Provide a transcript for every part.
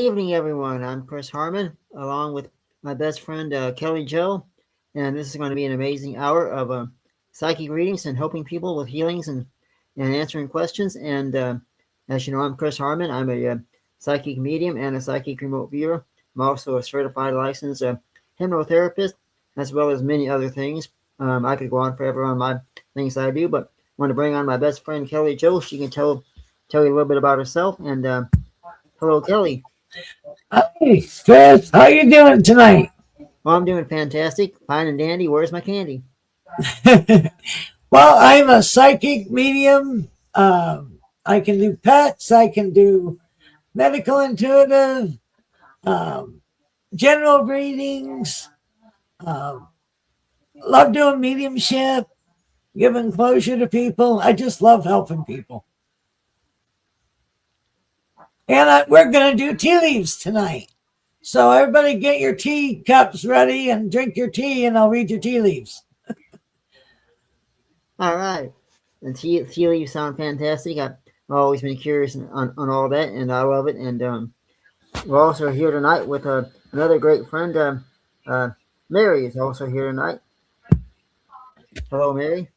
Evening, everyone. I'm Chris Harmon, along with my best friend Kelly Joe, and this is going to be an amazing hour of psychic readings and helping people with healings and answering questions. And as you know, I'm Chris Harmon. I'm a psychic medium and a psychic remote viewer. I'm also a certified licensed hypnotherapist, as well as many other things. I could go on forever on my things that I do, but I want to bring on my best friend Kelly Joe. She can tell you a little bit about herself. And hello, Kelly. Hey, Chris, how you doing tonight? Well, I'm doing fantastic, fine and dandy. Where's my candy? Well, I'm a psychic medium. I can do pets. I can do medical intuitive, um, general readings. Um, love doing mediumship, giving closure to people. I just love helping people. And we're going to do tea leaves tonight. So everybody get your tea cups ready and drink your tea, and I'll read your tea leaves. All right. And tea leaves sound fantastic. I've always been curious on all that, and I love it. And we're also here tonight with another great friend. Mary is also here tonight. Hello, Mary.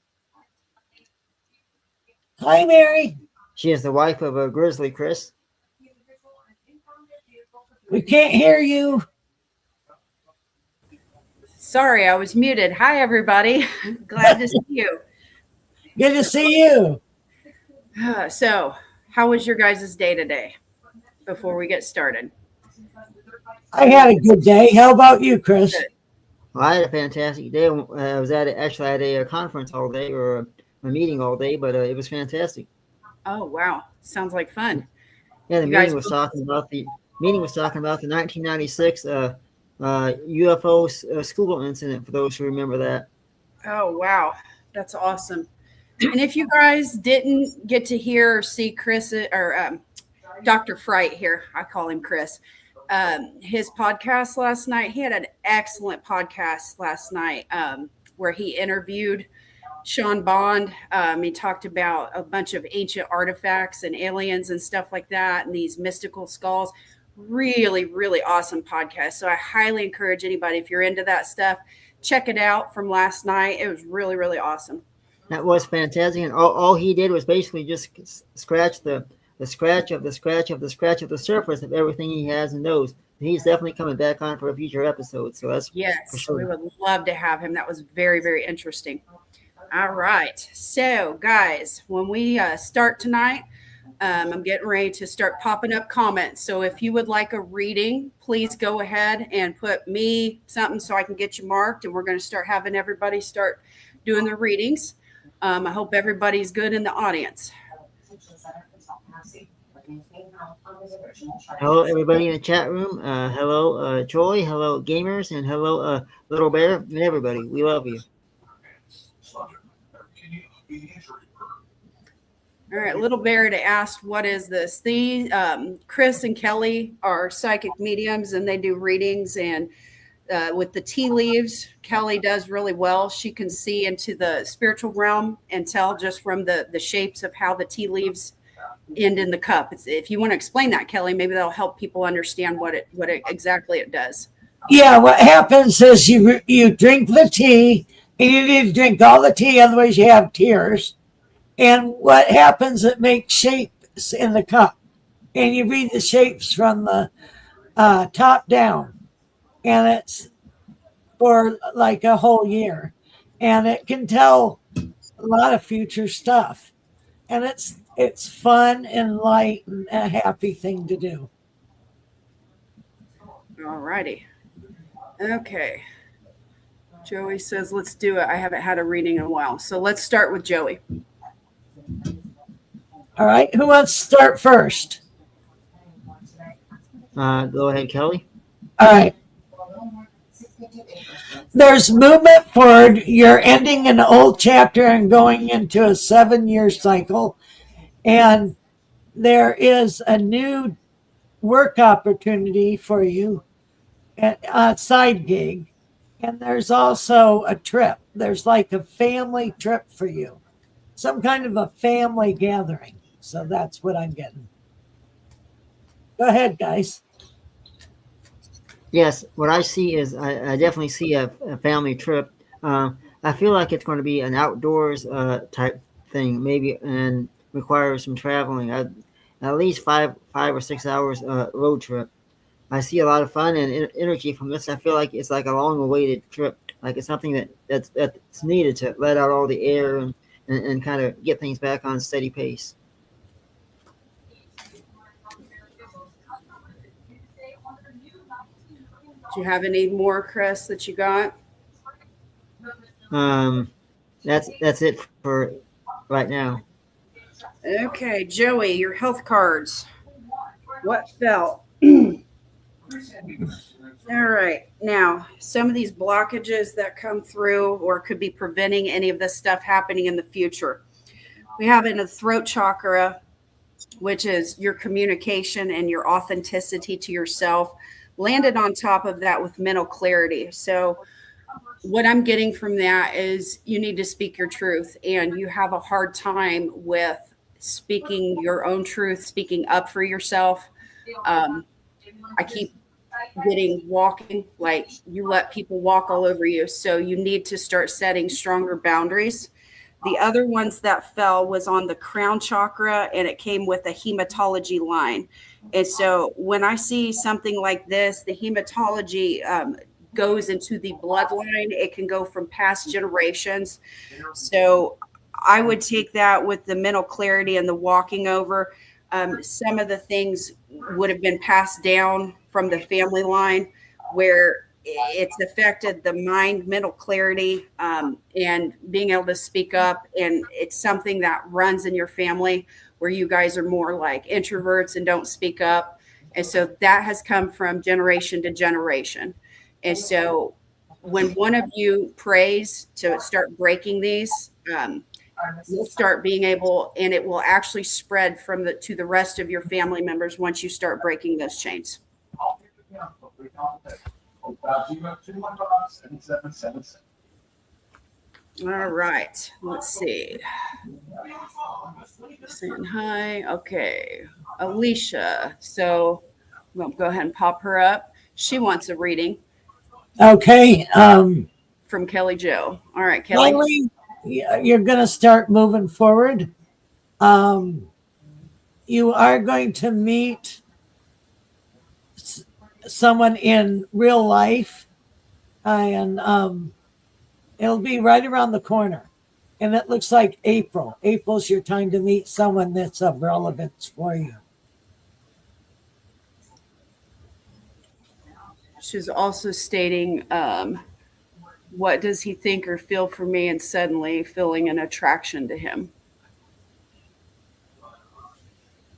Hi, Mary. She is the wife of Grizzly Chris. We can't hear you. Sorry, I was muted. Hi, everybody. Glad to see you. Good to see you. So, how was your guys' day today before we get started? I had a good day. How about you, Chris? Good. Well, I had a fantastic day. I was actually at a conference all day or a meeting all day, but it was fantastic. Oh, wow. Sounds like fun. Yeah, the You meeting guys was talking about the 1996 UFO school incident. For those who remember that. Oh, wow. That's awesome. And if you guys didn't get to hear or see Chris or Dr. Fright here, I call him Chris, his podcast last night, he had an excellent podcast last night where he interviewed Sean Bond. He talked about a bunch of ancient artifacts and aliens and stuff like that, and these mystical skulls. Really, really awesome podcast. So I highly encourage anybody, if you're into that stuff, check it out from last night. It was really, really awesome. That was fantastic, and all he did was basically just scratch the scratch of the scratch of the scratch of the surface of everything he has and knows. He's definitely coming back on for a future episode, so that's for Yes, sure. we would love to have him. That was very, very interesting. All right. So, guys, when we start tonight, I'm getting ready to start popping up comments. So, if you would like a reading, please go ahead and put me something so I can get you marked. And we're going to start having everybody start doing their readings. I hope everybody's good in the audience. Hello, everybody in the chat room. Hello, Joy. Hello, gamers, and hello, Little Bear, and everybody. We love you. All right, Little Bear asked, "What is this?" Chris and Kelly are psychic mediums, and they do readings. And with the tea leaves, Kelly does really well. She can see into the spiritual realm and tell just from the shapes of how the tea leaves end in the cup. If you want to explain that, Kelly, maybe that'll help people understand what exactly it does. Yeah, what happens is you drink the tea, and you need to drink all the tea, otherwise you have tears. And what happens, it makes shapes in the cup. And you read the shapes from the top down. And it's for like a whole year. And it can tell a lot of future stuff. And it's fun and light and a happy thing to do. All righty. Okay. Joey says, let's do it. I haven't had a reading in a while. So let's start with Joey. All right. Who wants to start first? Go ahead, Kelly. All right. There's movement forward. You're ending an old chapter and going into a 7-year cycle. And there is a new work opportunity for you, a side gig. And there's also a trip. There's like a family trip for you, some kind of a family gathering. So that's what I'm getting. Go ahead, guys. Yes, what I see is I definitely see a family trip. I feel like it's going to be an outdoors type thing, maybe, and require some traveling. At least 5 or 6 hours road trip. I see a lot of fun and energy from this. I feel like it's like a long-awaited trip. Like it's something that's needed to let out all the air and kind of get things back on steady pace. Do you have any more, Chris, that you got? Um, that's it for right now. Okay, Joey, your health cards. What fell? All right. Now, some of these blockages that come through or could be preventing any of this stuff happening in the future. We have in the throat chakra, which is your communication and your authenticity to yourself, landed on top of that with mental clarity. So, what I'm getting from that is you need to speak your truth, and you have a hard time with speaking your own truth, speaking up for yourself. Um, I keep getting walking, like you let people walk all over you. So you need to start setting stronger boundaries. The other ones that fell was on the crown chakra, and it came with a hematology line. And so when I see something like this, the hematology goes into the bloodline. It can go from past generations. So I would take that with the mental clarity and the walking over. Some of the things would have been passed down from the family line where it's affected the mind, mental clarity, and being able to speak up. And it's something that runs in your family where you guys are more like introverts and don't speak up. And so that has come from generation to generation. And so when one of you prays to start breaking these, you'll start being able, and it will actually spread from the to the rest of your family members once you start breaking those chains. All right, let's see. Saying hi. Okay, Alicia. So we'll go ahead and pop her up. She wants a reading Okay. from Kelly Joe. All right, Kelly. Finally, you're going to start moving forward. Um, you are going to meet someone in real life, and it'll be right around the corner. And it looks like April. April's your time to meet someone that's of relevance for you. She's also stating, what does he think or feel for me, and suddenly feeling an attraction to him.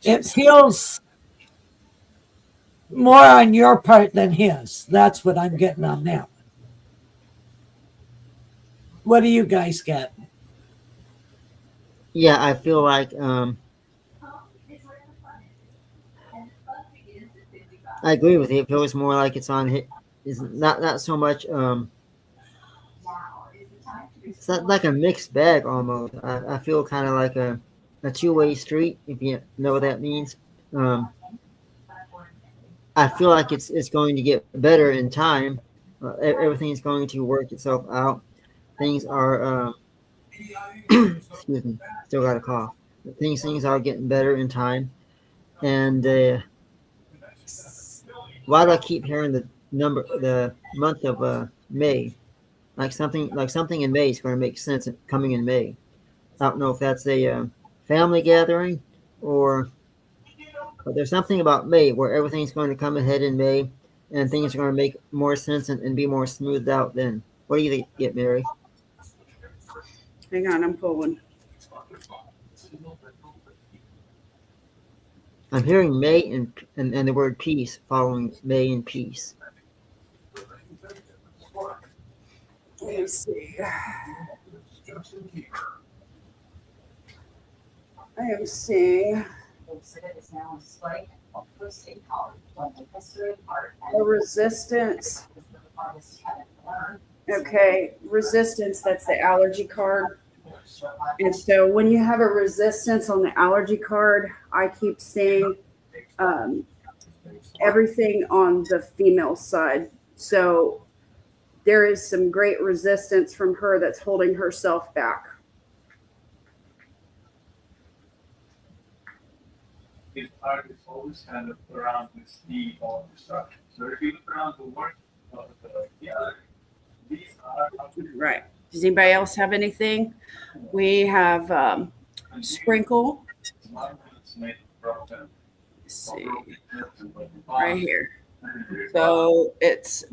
It She's feels more on your part than his. That's what I'm getting on that one. What do you guys get? Yeah, I feel like I agree with you. It feels more like it's on hit. It's not so much. It's not like a mixed bag almost. I feel kind of like a two-way street, if you know what that means. Um, I feel like it's going to get better in time. Everything's going to work itself out. Things are excuse me, still got a cough. Things are getting better in time. And why do I keep hearing the month of May? Like something in May is going to make sense coming in May. I don't know if that's a family gathering or, but there's something about May where everything's going to come ahead in May and things are going to make more sense and be more smoothed out then. What do you get, Mary? hang on, I'm pulling. I'm hearing May and the word peace following May and peace. Let me see. I am seeing a resistance. Okay, resistance, that's the allergy card. And so when you have a resistance on the allergy card, I keep seeing um, everything on the female side. So there is some great resistance from her that's holding herself back. His heart is always kind of around this need of destruction. So if you look around the work of these are Right. Does anybody else have anything? We have sprinkle. Let's see, right here. So it's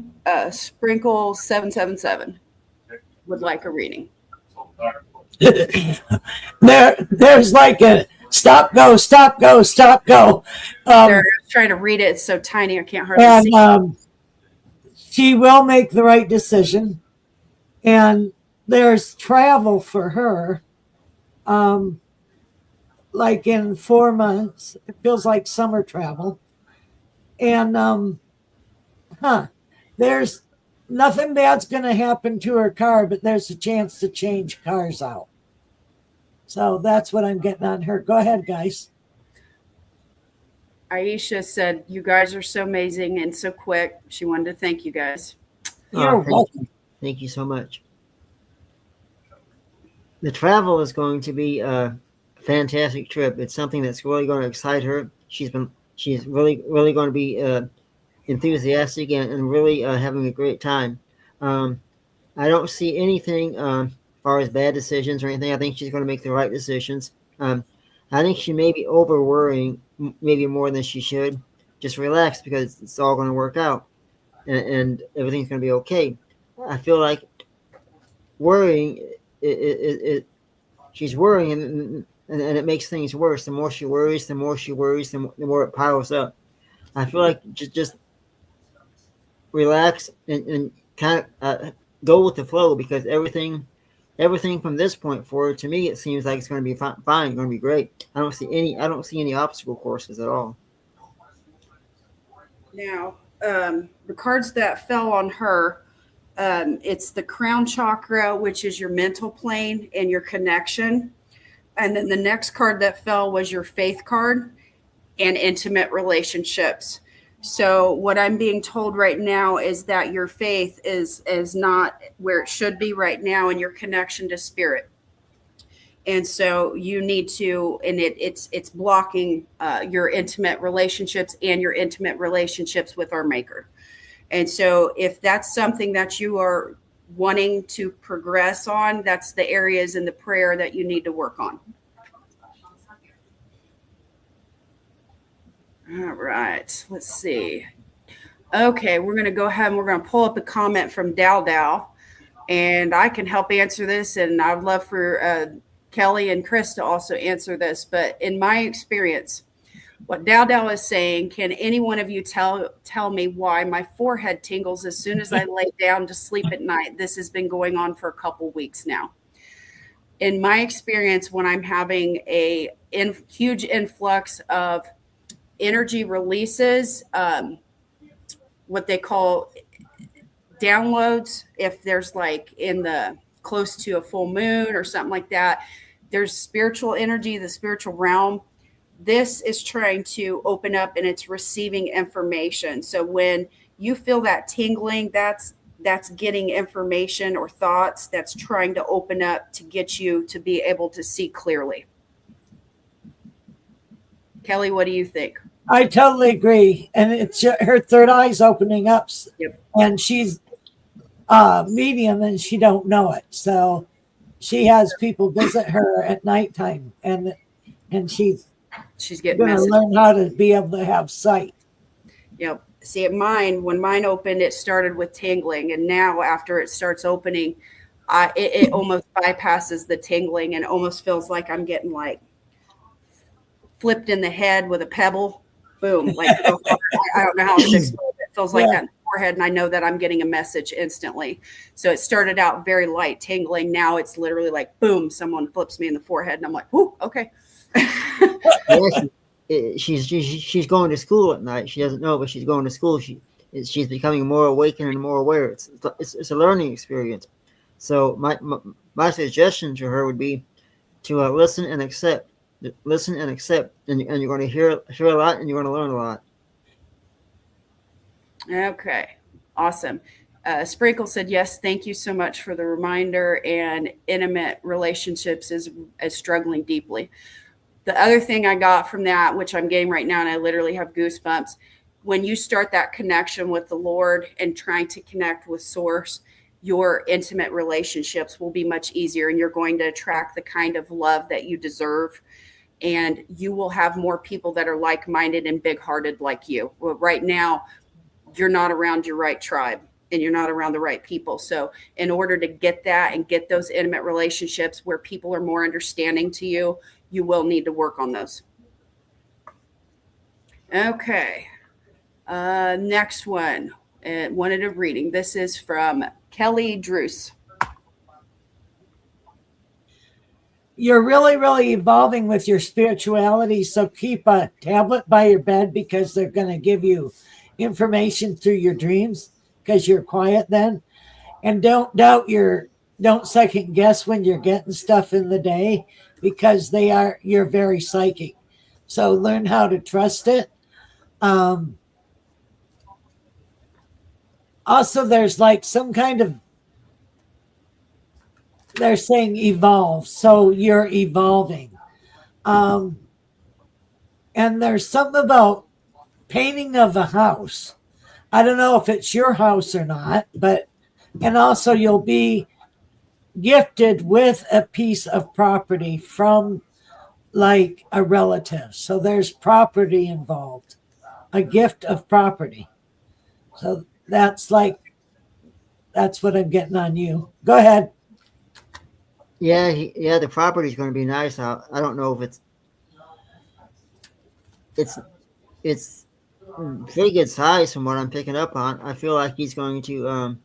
sprinkle 777. Would like a reading. There's like a stop, go, stop, go, stop, go. They're trying to read it. It's so tiny I can't hardly see. And she will make the right decision. And there's travel for her. Like in 4 months, it feels like summer travel. And there's nothing bad's going to happen to her car, but there's a chance to change cars out. So that's what I'm getting on her. Go ahead, guys. Aisha said, "You guys are so amazing and so quick." She wanted to thank you guys. You're welcome. Thank you so much. The travel is going to be a fantastic trip. It's something that's really going to excite her. She's really going to be enthusiastic and really having a great time. I don't see anything as far as bad decisions or anything. I think she's going to make the right decisions. I think she may be over worrying, maybe more than she should. Just relax because it's all going to work out and everything's going to be okay. I feel like worrying, she's worrying and it makes things worse. The more she worries, the more it piles up. I feel like just relax and kind of go with the flow because everything from this point forward, to me, it seems like it's going to be fine, going to be great. I don't see any obstacle courses at all. Now, the cards that fell on her, it's the crown chakra, which is your mental plane and your connection. And then the next card that fell was your faith card and intimate relationships. So what I'm being told right now is that your faith is not where it should be right now in your connection to spirit. And so you need to, and it's blocking your intimate relationships and your intimate relationships with our maker. And so if that's something that you are wanting to progress on, that's the areas in the prayer that you need to work on. All right, let's see. Okay, we're going to go ahead and we're going to pull up a comment from Dow, and I can help answer this, and I'd love for Kelly and Chris to also answer this. But in my experience, what Dow is saying, can any one of you tell me why my forehead tingles as soon as I lay down to sleep at night? This has been going on for a couple weeks now. In my experience, when I'm having a huge influx of energy releases, what they call downloads, if there's like in the close to a full moon or something like that, there's spiritual energy, the spiritual realm. This is trying to open up and it's receiving information. So when you feel that tingling, that's getting information or thoughts that's trying to open up to get you to be able to see clearly. Kelly, what do you think? I totally agree. And it's her third eye's opening up. Yep. And she's medium and she don't know it. So she has people visit her at nighttime and she's getting going to learn how to be able to have sight. Yep. See, at when mine opened, it started with tingling. And now after it starts opening, it almost bypasses the tingling and almost feels like I'm getting like flipped in the head with a pebble. Boom. Like, I don't know how else to explain it. It feels like that in the forehead, and I know that I'm getting a message instantly. So it started out very light tingling. Now it's literally like, boom, someone flips me in the forehead, and I'm like, whoo, okay. She's going to school at night. She doesn't know, but she's going to school. She's becoming more awakened and more aware. It's a learning experience. So my suggestion to her would be to listen and accept. Listen and accept, and you're going to hear a lot, and you're going to learn a lot. Okay, awesome. Sprinkle said, yes, thank you so much for the reminder. And intimate relationships is struggling deeply. The other thing I got from that, which I'm getting right now, and I literally have goosebumps, when you start that connection with the Lord and trying to connect with Source, your intimate relationships will be much easier and you're going to attract the kind of love that you deserve. And you will have more people that are like minded and big hearted like you. Well, right now, you're not around your right tribe and you're not around the right people. So, in order to get that and get those intimate relationships where people are more understanding to you, you will need to work on those. Okay. Next one. Wanted a reading. This is from Kelly Druce. You're really, really evolving with your spirituality. So keep a tablet by your bed because they're going to give you information through your dreams because you're quiet then. And don't second guess when you're getting stuff in the day because you're very psychic. So learn how to trust it. Um, Also, there's like some kind of, they're saying evolve. So you're evolving. Um, and there's something about painting of a house. I don't know if it's your house or not, but, and also you'll be gifted with a piece of property from like a relative. So there's property involved, a gift of property. So that's what I'm getting on you. Go ahead. Yeah, yeah, the property is going to be nice. I don't know if it's it's pretty good size from what I'm picking up on. I feel like he's going to.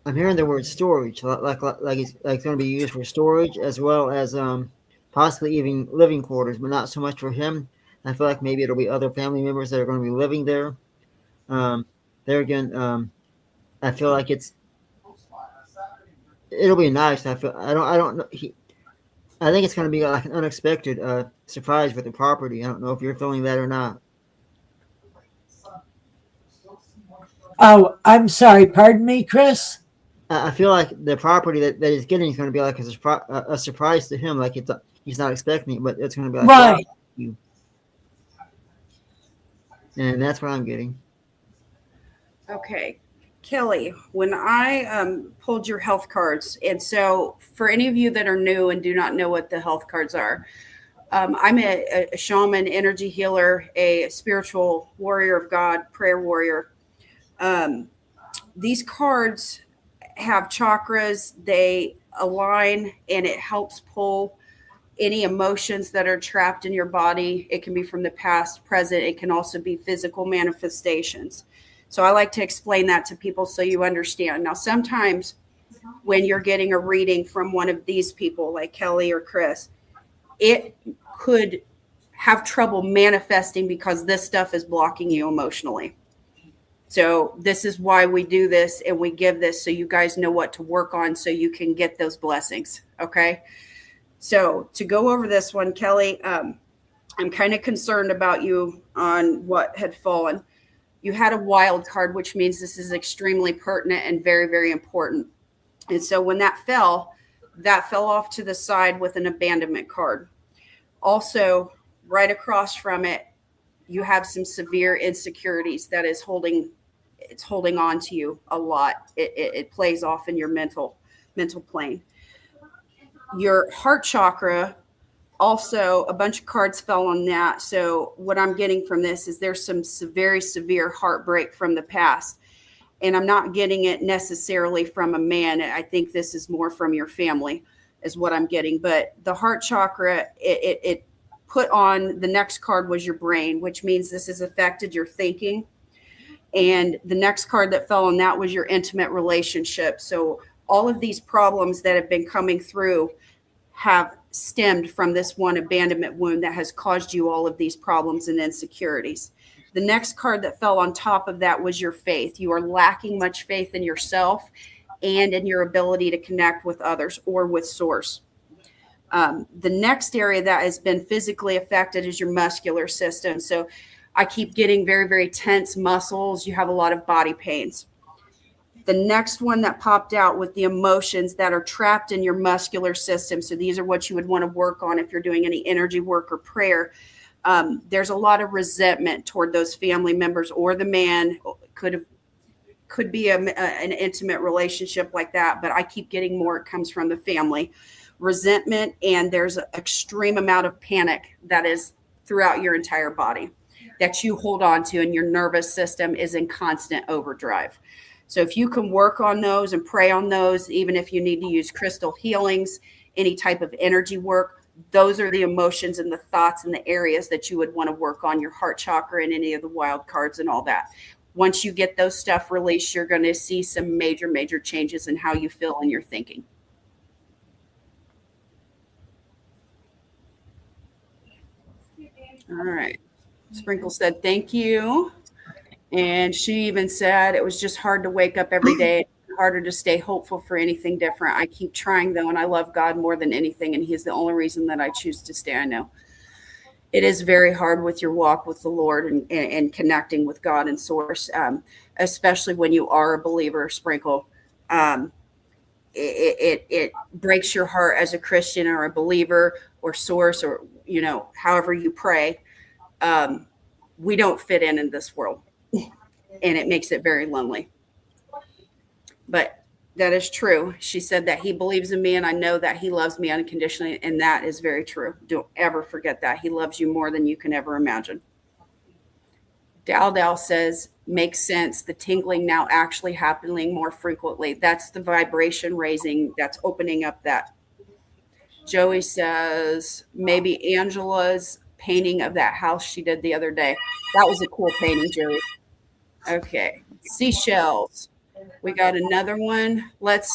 I'm hearing the word storage, like it's going to be used for storage as well as possibly even living quarters, but not so much for him. I feel like maybe it'll be other family members that are going to be living there. Um, there again, I feel like it'll be nice. I don't know. I think it's going to be like an unexpected surprise with the property. I don't know if you're feeling that or not. Oh, I'm sorry. Pardon me, Chris. I feel like the property that he's getting is going to be like a surprise to him. Like he's not expecting it, but it's going to be like, wow, Right. you. And that's what I'm getting. Okay. Kelly, when I pulled your health cards, and so for any of you that are new and do not know what the health cards are, I'm a shaman, energy healer, a spiritual warrior of God, prayer warrior. Um, these cards have chakras, they align, and it helps pull any emotions that are trapped in your body. It can be from the past, present, it can also be physical manifestations. So I like to explain that to people so you understand. Now, sometimes when you're getting a reading from one of these people like Kelly or Chris, it could have trouble manifesting because this stuff is blocking you emotionally. So this is why we do this and we give this so you guys know what to work on so you can get those blessings. Okay. So to go over this one, Kelly, I'm kind of concerned about you on what had fallen. You had a wild card, which means this is extremely pertinent and very, very important. And so when that fell off to the side with an abandonment card. Also, right across from it, you have some severe insecurities that is holding on to you a lot. It plays off in your mental plane. Your heart chakra, also a bunch of cards fell on that. So what I'm getting from this is there's some very severe heartbreak from the past. And I'm not getting it necessarily from a man. I think this is more from your family is what I'm getting. But the heart chakra, it put on the next card was your brain, which means this has affected your thinking. And the next card that fell on that was your intimate relationship. So all of these problems that have been coming through have stemmed from this one abandonment wound that has caused you all of these problems and insecurities. The next card that fell on top of that was your faith. You are lacking much faith in yourself and in your ability to connect with others or with source. The next area that has been physically affected is your muscular system. So I keep getting very, very tense muscles. You have a lot of body pains. The next one that popped out with the emotions that are trapped in your muscular system. So these are what you would want to work on if you're doing any energy work or prayer. There's a lot of resentment toward those family members, or the man could be an intimate relationship like that. But I keep getting more. It comes from the family resentment, and there's an extreme amount of panic that is throughout your entire body that you hold on to, and your nervous system is in constant overdrive. So if you can work on those and pray on those, even if you need to use crystal healings, any type of energy work, those are the emotions and the thoughts and the areas that you would want to work on, your heart chakra and any of the wild cards and all that. Once you get those stuff released, you're going to see some major, major changes in how you feel and your thinking. All right. Sprinkle said, thank you. And she even said it was just hard to wake up every day, harder to stay hopeful for anything different. I keep trying though, and I love God more than anything, and He's the only reason that I choose to stay. I know it is very hard with your walk with the Lord and connecting with God and Source, especially when you are a believer, Sprinkle. It breaks your heart as a Christian or a believer or Source, or however you pray. We don't fit in this world. And it makes it very lonely. But that is true. She said that He believes in me, and I know that He loves me unconditionally, and that is very true. Don't ever forget that. He loves you more than you can ever imagine. Dal says, makes sense. The tingling now actually happening more frequently. That's the vibration raising. That's opening up that. Joey says, maybe Angela's painting of that house she did the other day. That was a cool painting, Joey. Okay, seashells. We got another one. Let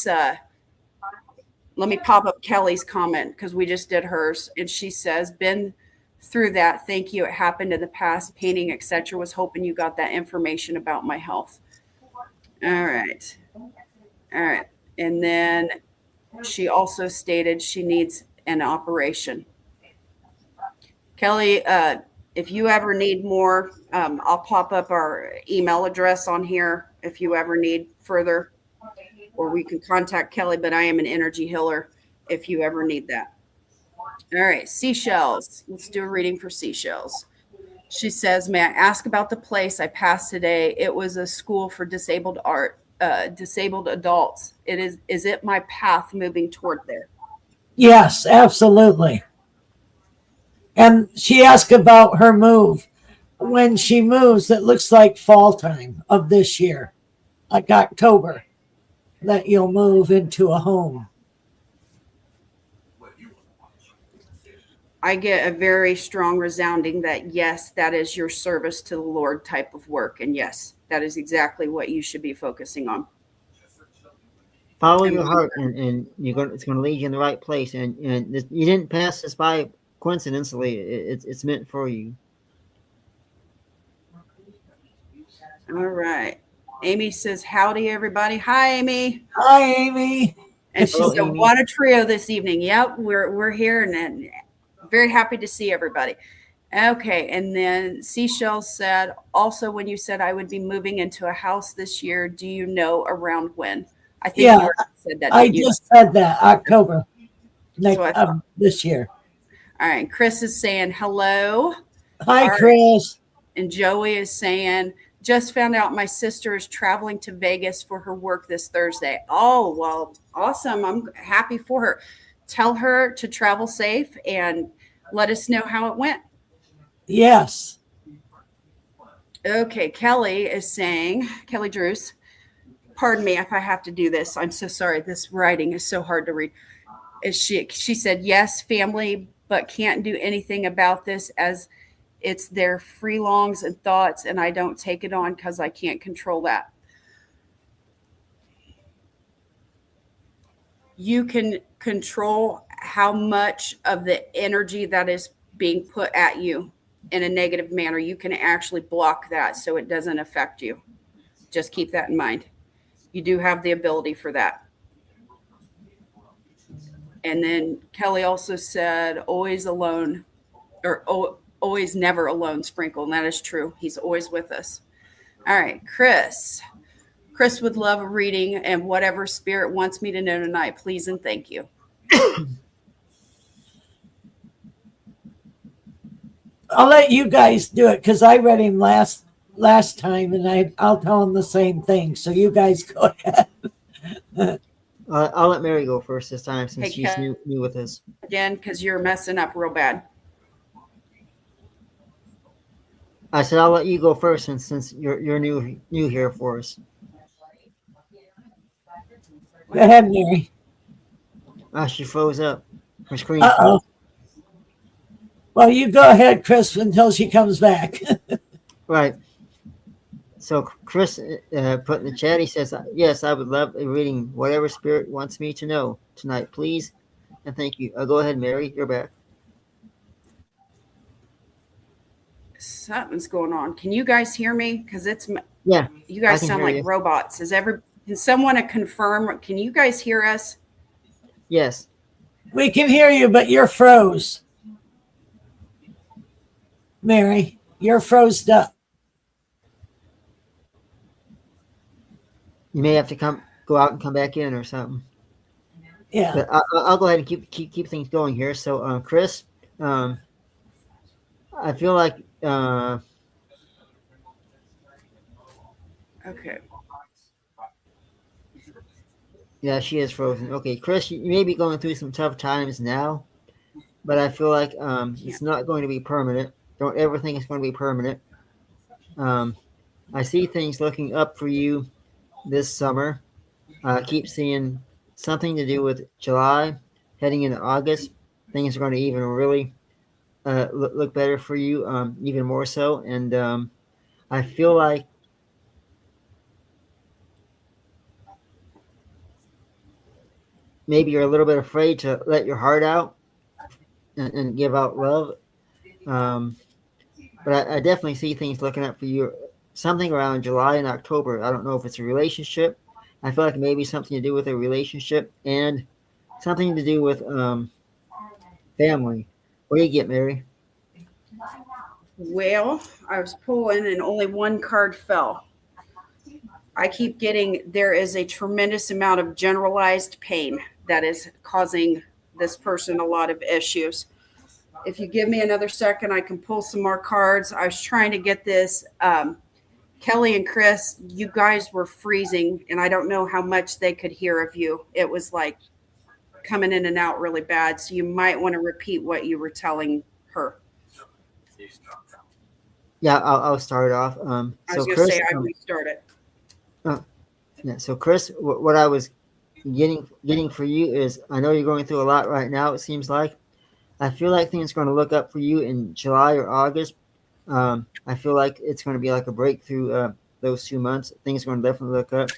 me pop up Kelly's comment because we just did hers, and she says, "Been through that. Thank you. It happened in the past. Painting, etc. Was hoping you got that information about my health." All right, and then she also stated she needs an operation. Kelly, if you ever need more, I'll pop up our email address on here if you ever need further, or we can contact Kelly, but I am an energy healer if you ever need that. All right, seashells. Let's do a reading for seashells. She says, may I ask about the place I passed today? It was a school for disabled adults. Is it my path moving toward there? Yes, absolutely. And she asked about her move. When she moves, it looks like fall time of this year, like October, that you'll move into a home. I get a very strong resounding that, yes, that is your service to the Lord type of work. And yes, that is exactly what you should be focusing on. Follow your heart, and it's going to lead you in the right place. And you didn't pass this by coincidentally. It's meant for you. All right. Amy says, howdy, everybody. Hi, Amy. Hi, Amy. And she said, what a trio this evening. Yep, we're here, and very happy to see everybody. Okay, and then Seashell said, also, when you said I would be moving into a house this year, do you know around when? I think you already said that. I just said that, October this year. All right, Chris is saying hello. Hi, Chris. And Joey is saying, just found out my sister is traveling to Vegas for her work this Thursday. Oh, well, awesome. I'm happy for her. Tell her to travel safe and let us know how it went. Yes. Okay, Kelly is saying, Kelly Drews, pardon me if I have to do this. I'm so sorry. This writing is so hard to read. She said, yes, family, but can't do anything about this as it's their free longs and thoughts, and I don't take it on because I can't control that. You can control how much of the energy that is being put at you in a negative manner. You can actually block that so it doesn't affect you. Just keep that in mind. You do have the ability for that. And then Kelly also said, always alone, or always never alone, Sprinkle, and that is true. He's always with us. All right, Chris. Chris would love a reading and whatever spirit wants me to know tonight, please and thank you. I'll let you guys do it because I read him last time, and I'll tell him the same thing. So you guys go ahead. I'll let Mary go first this time since Hey, she's new with us. Again, because you're messing up real bad. I said I'll let you go first since you're new here for us. Go ahead, Mary. She froze up. Her screen. Uh-oh. Well, you go ahead, Chris, until she comes back. Right. So Chris put in the chat, he says, yes, I would love a reading, whatever spirit wants me to know tonight, please. And thank you. Go ahead, Mary. You're back. Something's going on. Can you guys hear me? Because Yeah. You guys I can sound hear like you. robots. Can someone confirm? Can you guys hear us? Yes. We can hear you, but you're froze. Mary, you're froze up. You may have to go out and come back in or something. Yeah. But I'll go ahead and keep things going here. So, Chris, I feel like Okay. yeah, she is frozen. Okay, Chris, you may be going through some tough times now, but I feel like it's not going to be permanent. Don't ever think it's going to be permanent. I see things looking up for you this summer. I keep seeing something to do with July, heading into August. Things are going to even really look better for you, even more so. And I feel like maybe you're a little bit afraid to let your heart out and give out love. But I definitely see things looking up for you something around July and October. I don't know if it's a relationship. I feel like maybe something to do with a relationship and something to do with family. What do you get, Mary? Well, I was pulling and only one card fell. I keep getting there is a tremendous amount of generalized pain that is causing this person a lot of issues. If you give me another second, I can pull some more cards. I was trying to get this. Kelly and Chris, you guys were freezing, and I don't know how much they could hear of you. It was like coming in and out really bad. So you might want to repeat what you were telling her. Yeah, I'll start off. I was So going to Chris, say I restarted. yeah. So Chris, what I was getting for you is, I know you're going through a lot right now. It seems like I feel like things are going to look up for you in July or August. I feel like it's going to be like a breakthrough those 2 months. Things are going to definitely look up.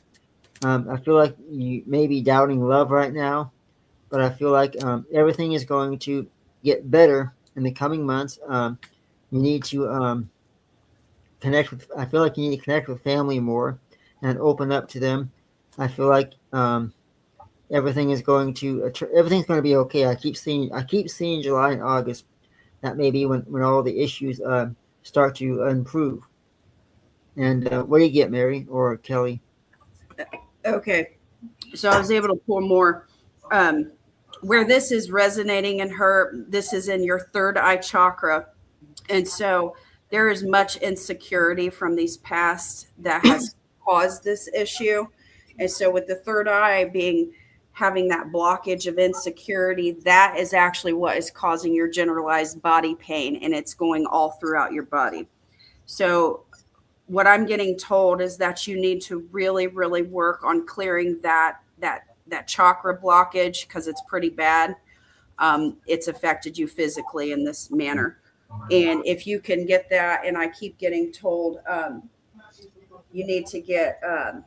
I feel like you may be doubting love right now, but I feel like everything is going to get better in the coming months. You need to connect with. I feel like you need to connect with family more and open up to them. I feel like everything's going to be okay. I keep seeing July and August. That may be when all the issues start to improve. And what do you get, Mary or Kelly? Okay. So I was able to pull more. Where this is resonating in her, this is in your third eye chakra. And so there is much insecurity from these past that has caused this issue. And so with the third eye having that blockage of insecurity, that is actually what is causing your generalized body pain, and it's going all throughout your body. So what I'm getting told is that you need to really, really work on clearing that chakra blockage, because it's pretty bad. It's affected you physically in this manner. And if you can get that, and I keep getting told you need to get a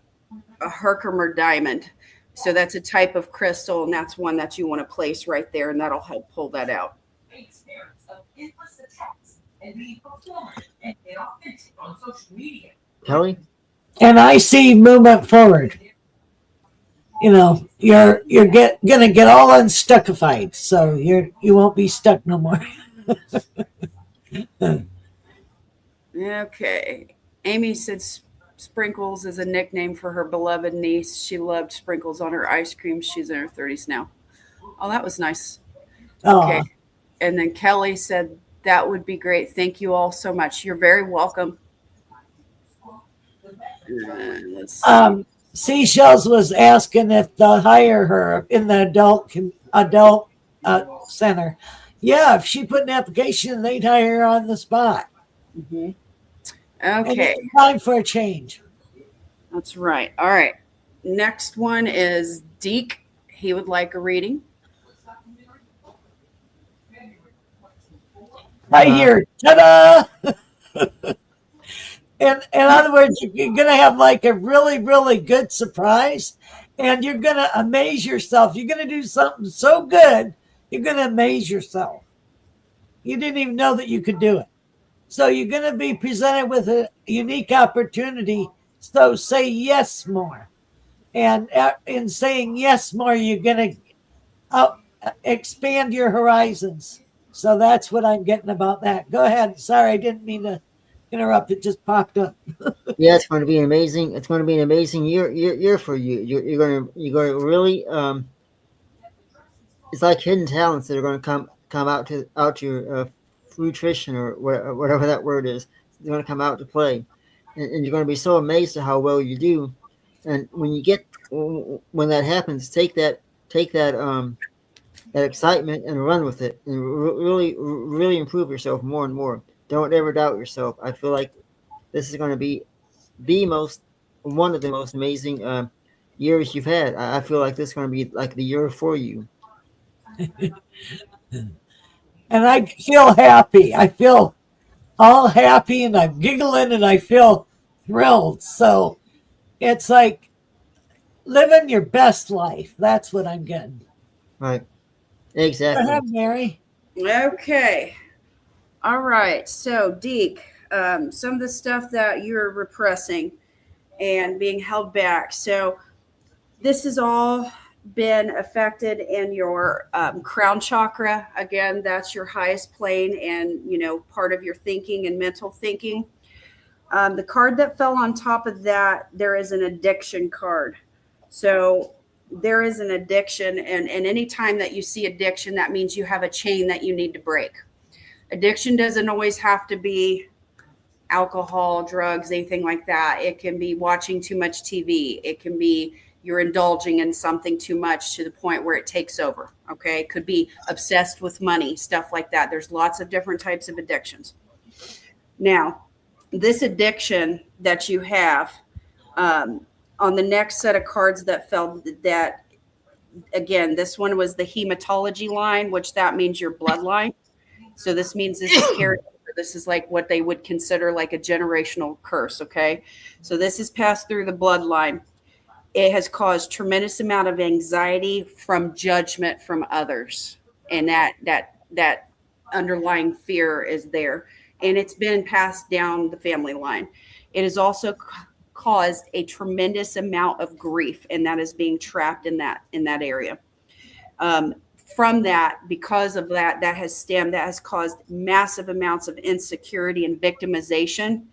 Herkimer diamond. So that's a type of crystal, and that's one that you want to place right there, and that'll help pull that out. Kelly? And I see movement forward. You know, you're gonna get all unstuckified, so you won't be stuck no more. Okay. Amy said Sprinkles is a nickname for her beloved niece. She loved sprinkles on her ice cream. She's in her 30s now. Oh, that was nice. Okay. Oh, And then Kelly said, that would be great. Thank you all so much. You're very welcome. Let's see. Seashells was asking if they'll hire her in the adult center. Yeah, if she put an application, they'd hire her on the spot. Mhm. And Okay. it's time for a change. That's right. All right. Next one is Deke. He would like a reading. Right here, ta-da! In other words, you're going to have like a really, really good surprise, and you're going to amaze yourself. You're going to do something so good, you're going to amaze yourself. You didn't even know that you could do it. So you're going to be presented with a unique opportunity. So say yes more. And in saying yes more, you're going to expand your horizons. So that's what I'm getting about that. Go ahead. Sorry, I didn't mean to interrupt. It just popped up. Yeah, it's going to be amazing. It's going to be an amazing year for you. You're going to really it's like hidden talents that are going to come out to your fruition or whatever that word is. They're going to come out to play, and you're going to be so amazed at how well you do. And when that happens, take that excitement and run with it, and really improve yourself more and more. Don't ever doubt yourself. I feel like this is going to be the most one of the most amazing years you've had. I feel like this is going to be like the year for you. And I feel happy. I feel all happy and I'm giggling and I feel thrilled. So it's like living your best life. That's what I'm getting. Right. Go Exactly. ahead, Mary. Okay. All right. So, Deke, some of the stuff that you're repressing and being held back. So, this has all been affected in your crown chakra. Again, that's your highest plane and, part of your thinking and mental thinking. The card that fell on top of that, there is an addiction card. So there is an addiction, and any time that you see addiction, that means you have a chain that you need to break. Addiction doesn't always have to be alcohol, drugs, anything like that. It can be watching too much TV. It can be you're indulging in something too much to the point where it takes over. Okay. It could be obsessed with money, stuff like that. There's lots of different types of addictions. Now, this addiction that you have, on the next set of cards that fell, that again, this one was the hematology line, which that means your bloodline. So this means this is carried over. This is like what they would consider like a generational curse. Okay. So this is passed through the bloodline. It has caused tremendous amount of anxiety from judgment from others. And that underlying fear is there. And it's been passed down the family line. It has also caused a tremendous amount of grief, and that is being trapped in that area. From that, because of that has caused massive amounts of insecurity and victimization,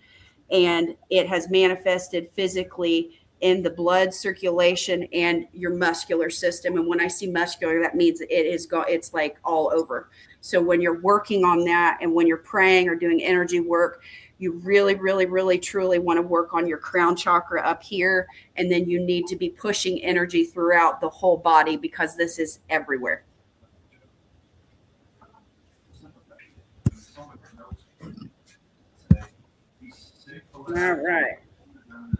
and it has manifested physically in the blood circulation and your muscular system. And when I see muscular, that means it's like all over. So when you're working on that and when you're praying or doing energy work, you really, really, really, truly want to work on your crown chakra up here. And then you need to be pushing energy throughout the whole body because this is everywhere. All right.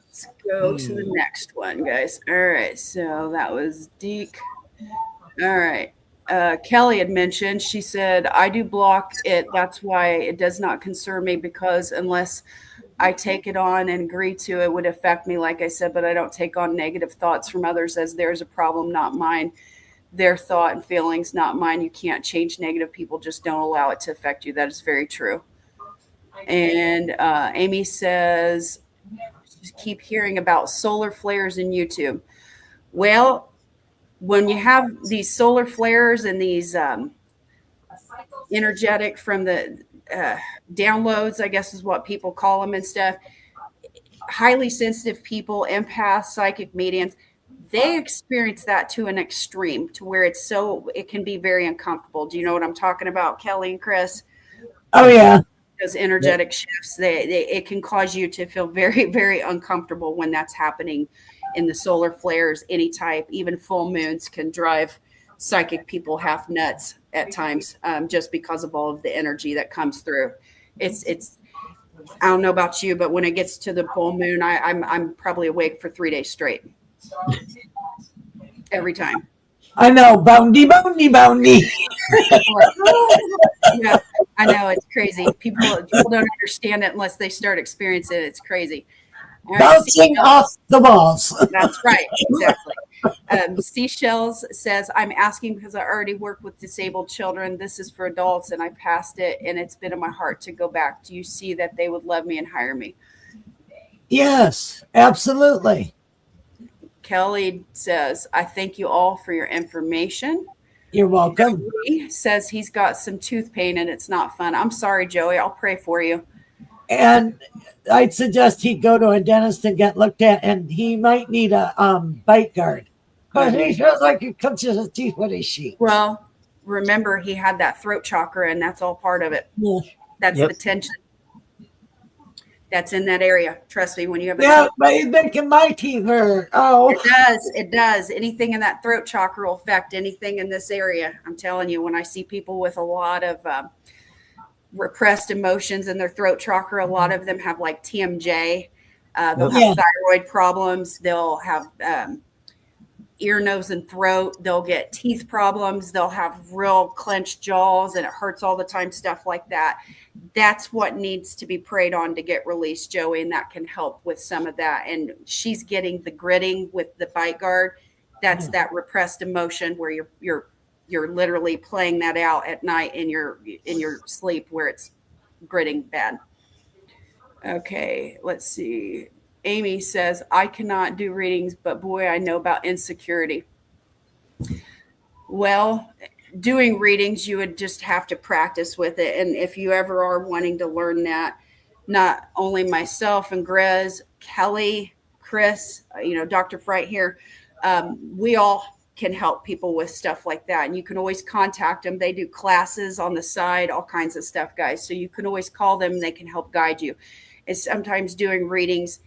Let's go to the next one, guys. All right. So that was Deke. All right. Kelly had mentioned, she said, I do block it. That's why it does not concern me, because unless I take it on and agree to, it would affect me, like I said, but I don't take on negative thoughts from others as theirs a problem, not mine. Their thought and feelings, not mine. You can't change negative people. Just don't allow it to affect you. That is very true. And Amy says, just keep hearing about solar flares in YouTube. Well, when you have these solar flares and these energetic from the downloads, I guess is what people call them and stuff. Highly sensitive people, empaths, psychic mediums, they experience that to an extreme to where it can be very uncomfortable. Do you know what I'm talking about, Kelly and Chris? Oh yeah. Those energetic shifts, it can cause you to feel very, very uncomfortable when that's happening in the solar flares, any type. Even full moons can drive psychic people half nuts at times, just because of all of the energy that comes through. It's I don't know about you, but when it gets to the full moon, I'm probably awake for 3 days straight. Every time. I know, boundy, boundy, boundy. Yeah, I know, it's crazy. People don't understand it unless they start experiencing it. It's crazy. All right, Bouncing off the walls. that's right, exactly. Seashells says, I'm asking because I already work with disabled children. This is for adults, and I passed it, and it's been in my heart to go back. Do you see that they would love me and hire me? Yes, absolutely. Kelly says, I thank you all for your information. You're welcome. Joey says he's got some tooth pain and it's not fun. I'm sorry, Joey. I'll pray for you. And I'd suggest he go to a dentist and get looked at, and he might need a bite guard. But he feels like he clenches his teeth with his sheet. Well, remember, he had that throat chakra, and that's all part of it. Yeah. That's the tension that's in that area. Trust me, when you have but he's making my teeth hurt. Oh, it does. Anything in that throat chakra will affect anything in this area. I'm telling you, when I see people with a lot of repressed emotions in their throat chakra, a lot of them have like TMJ. They'll have thyroid problems. They'll have ear, nose, and throat. They'll get teeth problems. They'll have real clenched jaws, and it hurts all the time, stuff like that. That's what needs to be prayed on to get released, Joey, and that can help with some of that. And she's getting the gritting with the bite guard. That's that repressed emotion where you're literally playing that out at night in your sleep where it's gritting bad. Okay, let's see. Amy says, I cannot do readings, but boy, I know about insecurity. Well, doing readings, you would just have to practice with it. And if you ever are wanting to learn that, not only myself and Grez, Kelly, Chris, Dr. Fright here, we all can help people with stuff like that. And you can always contact them. They do classes on the side, all kinds of stuff, guys. So you can always call them and they can help guide you. And sometimes doing readings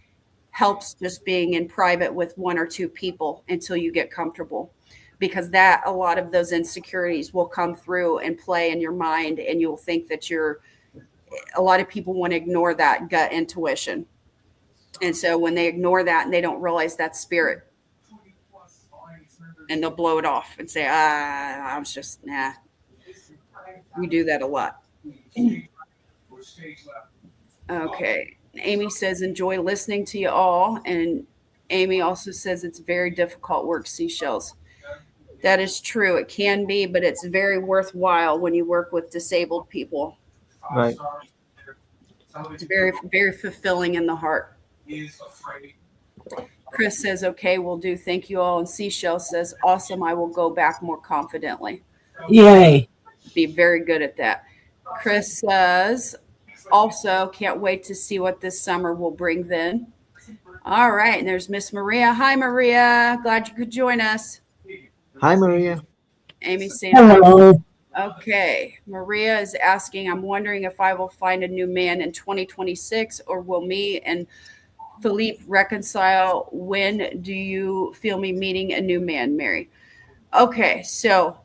helps just being in private with one or two people until you get comfortable, because a lot of those insecurities will come through and play in your mind, and you'll think that a lot of people want to ignore that gut intuition. And so when they ignore that and they don't realize that's spirit, and they'll blow it off and say, I was just, nah. We do that a lot. Okay. Amy says, enjoy listening to you all. And Amy also says it's very difficult work, Seashells. That is true. It can be, but it's very worthwhile when you work with disabled people. Right. It's very, very fulfilling in the heart. Chris says, okay, we'll do. Thank you all. And Seashell says, awesome. I will go back more confidently. Yay. Be very good at that. Chris says, also, can't wait to see what this summer will bring then. All right. And there's Miss Maria. Hi, Maria. Glad you could join us. Hi, Maria. Amy saying, hello. Okay. Maria is asking, I'm wondering if I will find a new man in 2026, or will me and Philippe reconcile? When do you feel me meeting a new man, Mary? Okay. So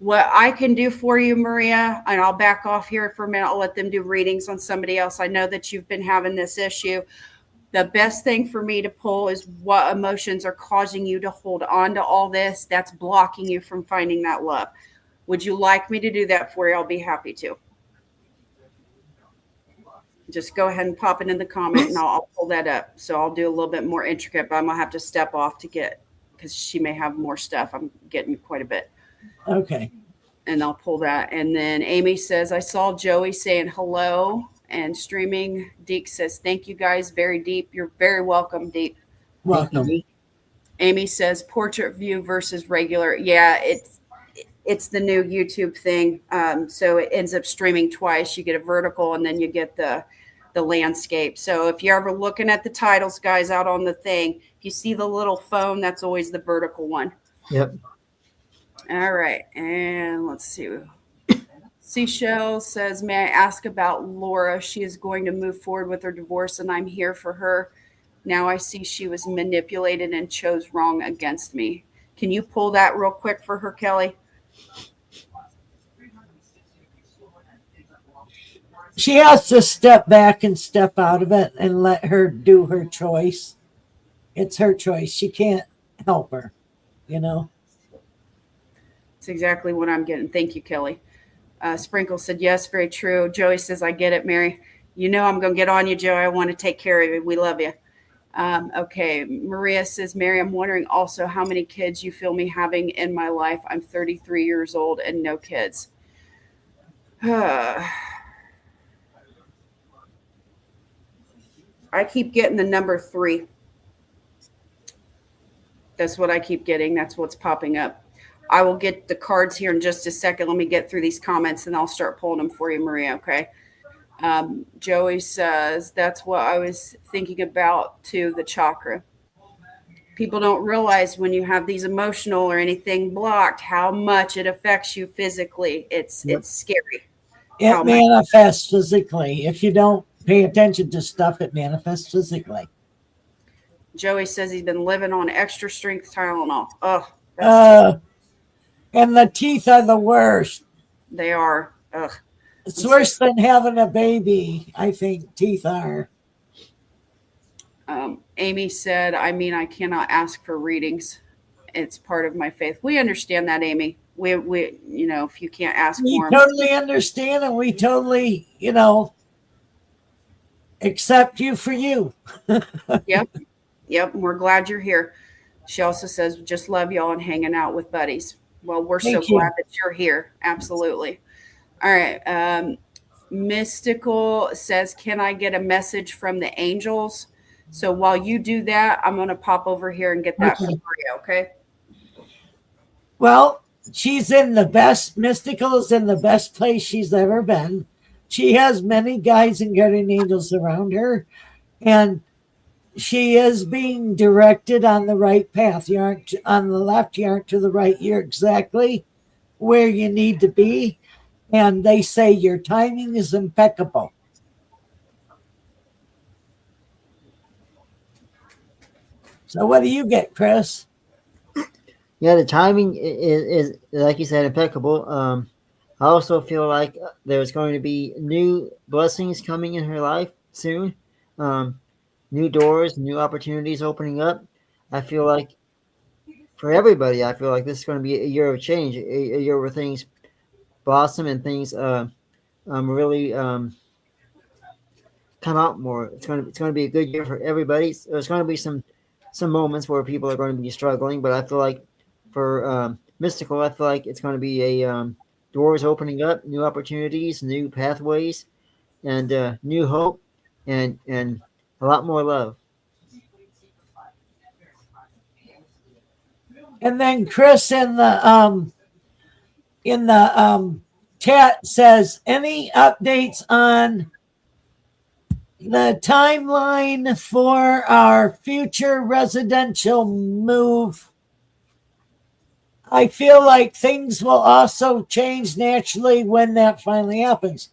what I can do for you, Maria, and I'll back off here for a minute. I'll let them do readings on somebody else. I know that you've been having this issue. The best thing for me to pull is what emotions are causing you to hold on to all this that's blocking you from finding that love. Would you like me to do that for you? I'll be happy to. Just go ahead and pop it in the comment and I'll pull that up. So I'll do a little bit more intricate, but I'm going to have to step off because she may have more stuff. I'm getting quite a bit. Okay. And I'll pull that. And then Amy says, I saw Joey saying hello and streaming. Deke says, thank you guys. Very deep. You're very welcome, Deep. Welcome. Amy says, portrait view versus regular. Yeah, It's the new YouTube thing. So it ends up streaming twice. You get a vertical and then you get the landscape. So if you're ever looking at the titles, guys, out on the thing, if you see the little phone, that's always the vertical one. Yep. All right. And let's see. Seashell says, may I ask about Laura? She is going to move forward with her divorce and I'm here for her. Now I see she was manipulated and chose wrong against me. Can you pull that real quick for her, Kelly? She has to step back and step out of it and let her do her choice. It's her choice. She can't help her, you know. It's exactly what I'm getting. Thank you, Kelly. Sprinkle said, yes, very true. Joey says, I get it, Mary. You know I'm going to get on you, Joey. I want to take care of you. We love you. Okay. Maria says, Mary, I'm wondering also how many kids you feel me having in my life. I'm 33 years old and no kids. I keep getting the number 3. That's what I keep getting. That's what's popping up. I will get the cards here in just a second. Let me get through these comments and I'll start pulling them for you, Maria. Okay. Joey says, that's what I was thinking about too, the chakra. People don't realize when you have these emotional or anything blocked, how much it affects you physically. It's scary. It manifests physically. If you don't pay attention to stuff, it manifests physically. Joey says he's been living on extra strength Tylenol. Oh, and the teeth are the worst. They are. Ugh. It's worse than having a baby, I think, teeth are. Amy said, I mean, I cannot ask for readings. It's part of my faith. We understand that, Amy. We you know, if you can't ask for them. We totally understand and we totally, you know, accept you for you. Yep. We're glad you're here. She also says, just love y'all and hanging out with buddies. Well, we're so glad that you're here. Absolutely. All right. Mystical says, can I get a message from the angels? So while you do that, I'm going to pop over here and get that for you. Okay. Well, she's in the best, Mystical is in the best place she's ever been. She has many guides and guardian angels around her. And she is being directed on the right path. You aren't on the left, you aren't to the right. You're exactly where you need to be. And they say your timing is impeccable. So what do you get, Chris? Yeah, the timing is like you said, impeccable. I also feel like there's going to be new blessings coming in her life soon. New doors, new opportunities opening up. I feel like for everybody, I feel like this is going to be a year of change, a year where things blossom and things really come out more. It's going to be a good year for everybody. There's going to be some moments where people are going to be struggling, but I feel like for Mystical, I feel like it's going to be a doors opening up, new opportunities, new pathways, and new hope, and a lot more love. And then Chris in the chat says, any updates on the timeline for our future residential move? I feel like things will also change naturally when that finally happens.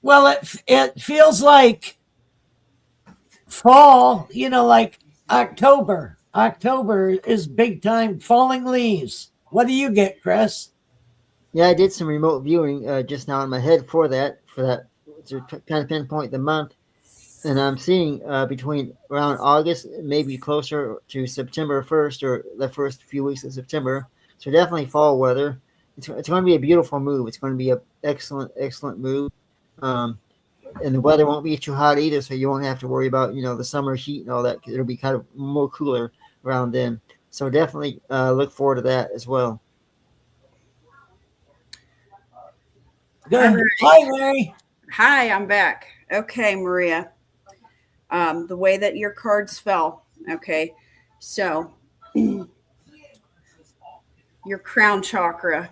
Well, it feels like fall, you know, like October. October is big time. Falling leaves. What do you get, Chris? Yeah, I did some remote viewing just now in my head for that to kind of pinpoint the month, and I'm seeing between around August, maybe closer to September 1st or the first few weeks of September. So definitely fall weather. It's going to be a beautiful move. It's going to be an excellent move. And the weather won't be too hot either, so you won't have to worry about the summer heat and all that. It'll be kind of more cooler around then. So definitely look forward to that as well. Good. Right. Hi, Mary. Hi, I'm back. Okay, Maria. The way that your cards fell. Okay, so your crown chakra,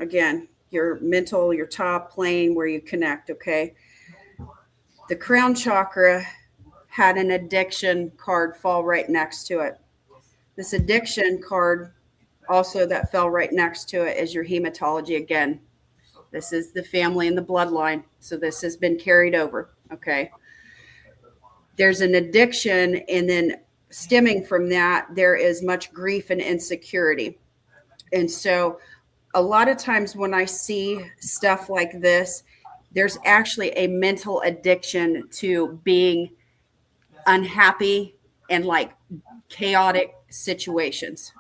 again, your mental, your top plane where you connect, okay? The crown chakra had an addiction card fall right next to it. This addiction card also that fell right next to it is your hematology again. This is the family and the bloodline. So this has been carried over, okay? There's an addiction, and then stemming from that, there is much grief and insecurity. And so a lot of times when I see stuff like this, there's actually a mental addiction to being unhappy and like chaotic situations.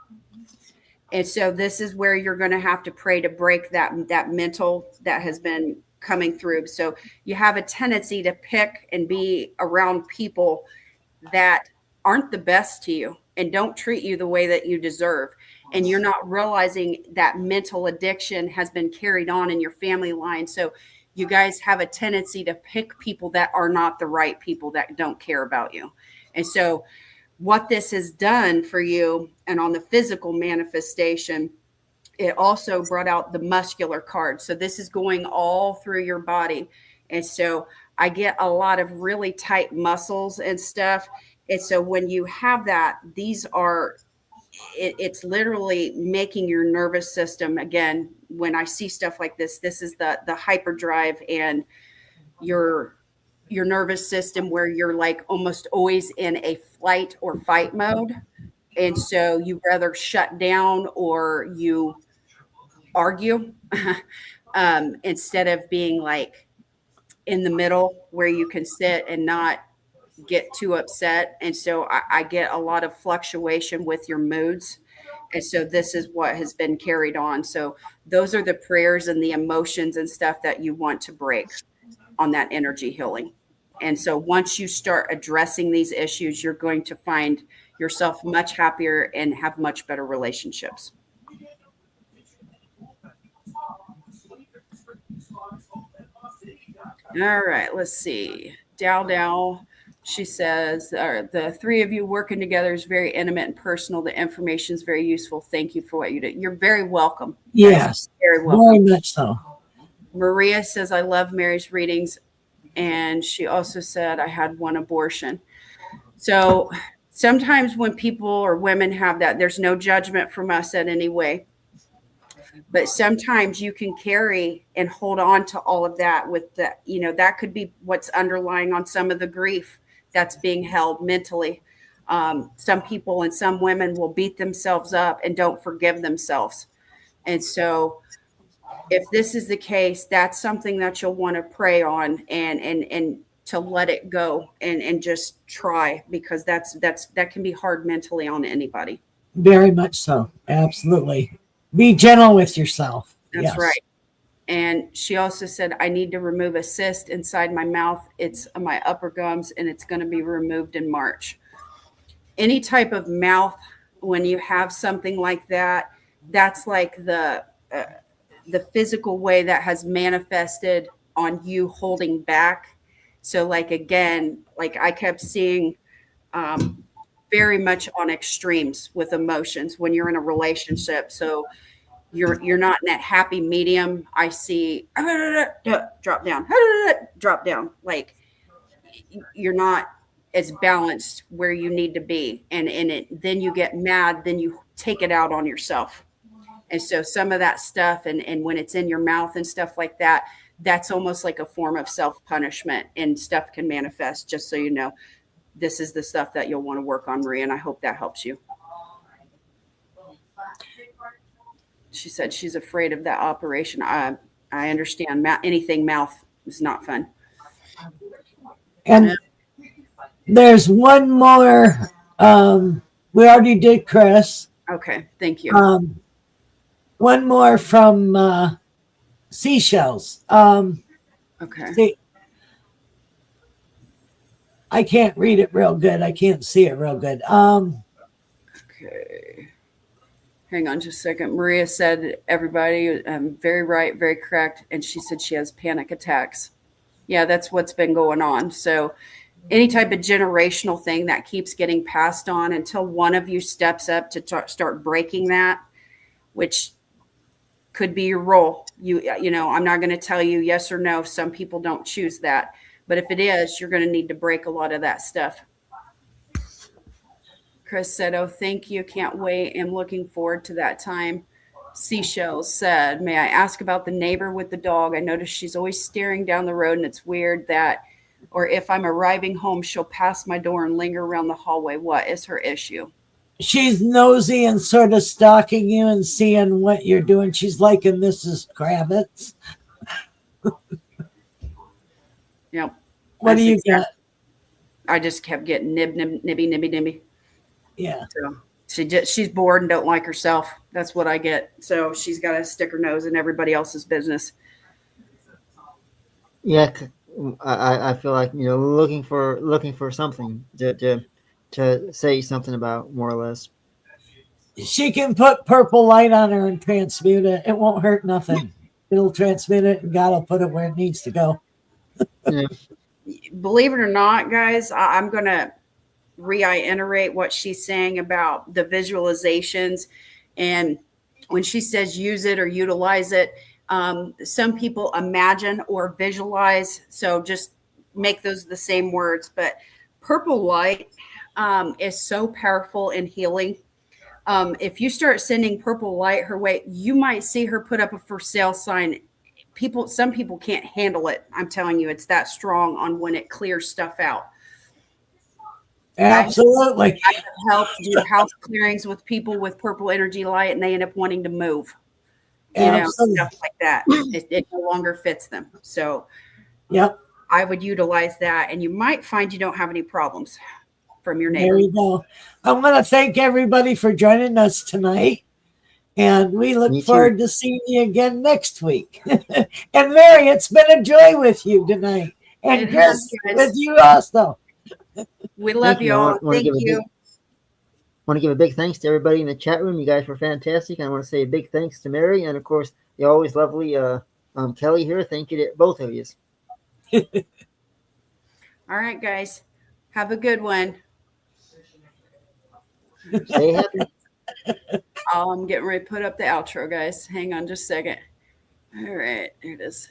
And so this is where you're going to have to pray to break that mental that has been coming through. So you have a tendency to pick and be around people that aren't the best to you and don't treat you the way that you deserve. And you're not realizing that mental addiction has been carried on in your family line. So you guys have a tendency to pick people that are not the right people, that don't care about you. And so what this has done for you, and on the physical manifestation, it also brought out the muscular card. So this is going all through your body. And so I get a lot of really tight muscles and stuff. And so when you have that, it's literally making your nervous system, again, when I see stuff like this is the hyperdrive and your nervous system where you're like almost always in a flight or fight mode. And so you rather shut down or you argue instead of being like in the middle where you can sit and not get too upset. And so I get a lot of fluctuation with your moods. And so this is what has been carried on. So those are the prayers and the emotions and stuff that you want to break on that energy healing. And so once you start addressing these issues, you're going to find yourself much happier and have much better relationships. All right, let's see. Dow, she says, the three of you working together is very intimate and personal. The information is very useful. Thank you for what you do. You're very welcome. Yes, very welcome. very much so. Maria says, I love Mary's readings. And she also said, I had one abortion. So sometimes when people or women have that, there's no judgment from us in any way. But sometimes you can carry and hold on to all of that with that, that could be what's underlying on some of the grief that's being held mentally. Some people and some women will beat themselves up and don't forgive themselves. And so if this is the case, that's something that you'll want to pray on and to let it go and just try, because that can be hard mentally on anybody. Very much so. Absolutely. Be gentle with yourself. That's right. And she also said, I need to remove a cyst inside my mouth. It's my upper gums, and it's going to be removed in March. Any type of mouth, when you have something like that, that's like the physical way that has manifested on you holding back. So like, again, like I kept seeing very much on extremes with emotions when you're in a relationship. So you're not in that happy medium. I see drop down. Like you're not as balanced where you need to be. And then you get mad, then you take it out on yourself. And so some of that stuff, and when it's in your mouth and stuff like that, that's almost like a form of self-punishment, and stuff can manifest. Just so you know, this is the stuff that you'll want to work on, Maria, and I hope that helps you. She said she's afraid of that operation. I understand. Anything mouth is not fun. And there's one more. We already did Chris. Okay, thank you. One more from Seashells. Okay. See, I can't read it real good. I can't see it real good. Okay. Hang on just a second. Maria said, everybody, very right, very correct. And she said she has panic attacks. Yeah, that's what's been going on. So any type of generational thing that keeps getting passed on until one of you steps up to start breaking that, which could be your role. You know, I'm not going to tell you yes or no. Some people don't choose that. But if it is, you're going to need to break a lot of that stuff. Chris said, "Oh, thank you. Can't wait. Am looking forward to that time." Seashells said, "May I ask about the neighbor with the dog? I notice she's always staring down the road, and it's weird that, or if I'm arriving home, she'll pass my door and linger around the hallway. What is her issue?" She's nosy and sort of stalking you and seeing what you're doing. She's like a Mrs. Kravitz. Yep. What do That's you exact- got? I just kept getting nibby. Yeah. So she's bored and don't like herself. That's what I get. So she's got to stick her nose in everybody else's business. Yeah, I feel like, you know, looking for something to say something about, more or less. She can put purple light on her and transmute it. It won't hurt nothing. It'll transmit it and God will put it where it needs to go. Yeah. Believe it or not, guys, I'm going to reiterate what she's saying about the visualizations. And when she says use it or utilize it, some people imagine or visualize. So just make those the same words. But purple light is so powerful in healing. If you start sending purple light her way, you might see her put up a for sale sign. Some people can't handle it. I'm telling you, it's that strong on when it clears stuff out. Absolutely. I have helped do house clearings with people with purple energy light, and they end up wanting to move. Absolutely. Stuff like that. It no longer fits them. So, Yep. I would utilize that, and you might find you don't have any problems from your neighbor. There you go. I want to thank everybody for joining us tonight. And we look forward to seeing you again next week. And Mary, it's been a joy with you tonight. And Chris, with you also. We love you all. Thank you. Want to give a big thanks to everybody in the chat room. You guys were fantastic. I want to say a big thanks to Mary, and of course the always lovely Kelly here. Thank you to both of you. All right, guys. Have a good one. Stay happy. I'm getting ready to put up the outro, guys. Hang on just a second. All right, there it is.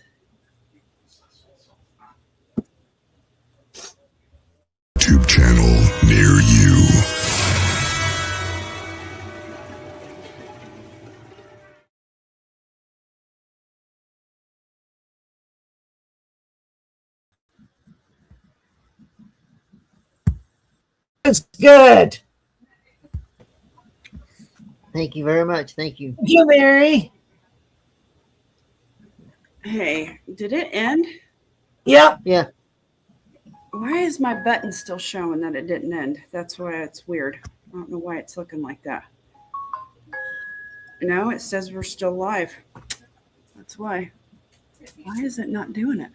YouTube channel near you. It's good. Thank you very much. Thank you. Thank you, Mary. Hey, did it end? Yep. Yeah. Why is my button still showing that it didn't end? That's why it's weird. I don't know why it's looking like that. No, it says we're still live. That's why. Why is it not doing it?